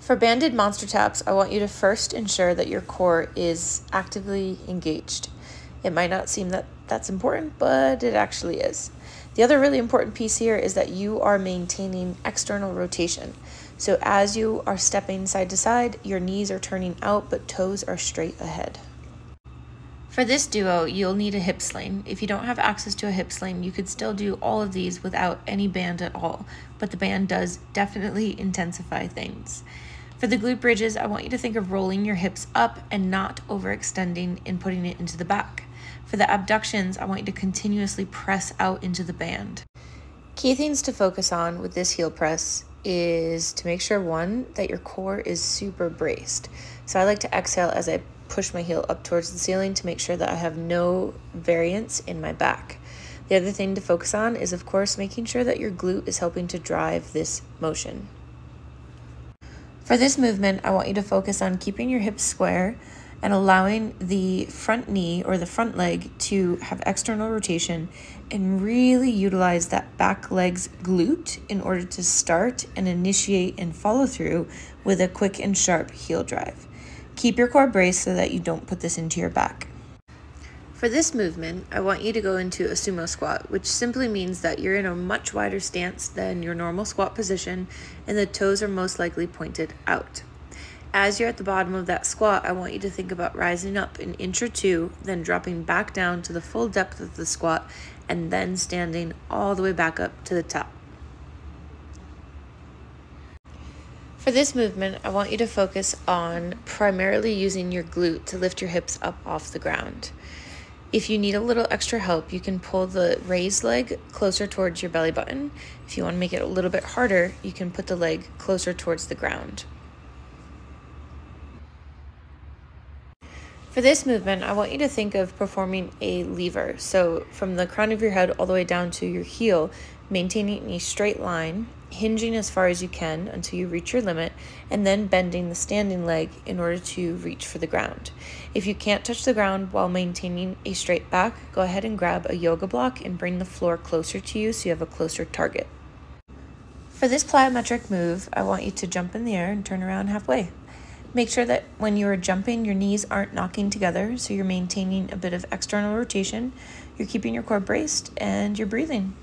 For banded monster taps, I want you to first ensure that your core is actively engaged. It might not seem that that's important, but it actually is. The other really important piece here is that you are maintaining external rotation. So as you are stepping side to side, your knees are turning out, but toes are straight ahead. For this duo, you'll need a hip sling. If you don't have access to a hip sling, you could still do all of these without any band at all, but the band does definitely intensify things. For the glute bridges, I want you to think of rolling your hips up and not overextending and putting it into the back. For the abductions, I want you to continuously press out into the band. Key things to focus on with this heel press is to make sure, one, that your core is super braced. So I like to exhale as I push my heel up towards the ceiling to make sure that I have no variance in my back. The other thing to focus on is, of course, making sure that your glute is helping to drive this motion. For this movement, I want you to focus on keeping your hips square and allowing the front knee or the front leg to have external rotation and really utilize that back leg's glute in order to start and initiate and follow through with a quick and sharp heel drive. Keep your core braced so that you don't put this into your back. For this movement, I want you to go into a sumo squat, which simply means that you're in a much wider stance than your normal squat position and the toes are most likely pointed out. As you're at the bottom of that squat, I want you to think about rising up an inch or two, then dropping back down to the full depth of the squat, and then standing all the way back up to the top. For this movement, I want you to focus on primarily using your glute to lift your hips up off the ground. If you need a little extra help, you can pull the raised leg closer towards your belly button. If you want to make it a little bit harder, you can put the leg closer towards the ground. For this movement, I want you to think of performing a lever. So from the crown of your head all the way down to your heel, maintaining a straight line, hinging as far as you can until you reach your limit, and then bending the standing leg in order to reach for the ground. If you can't touch the ground while maintaining a straight back, go ahead and grab a yoga block and bring the floor closer to you so you have a closer target. For this plyometric move, I want you to jump in the air and turn around halfway. Make sure that when you are jumping, your knees aren't knocking together, so you're maintaining a bit of external rotation, you're keeping your core braced, and you're breathing.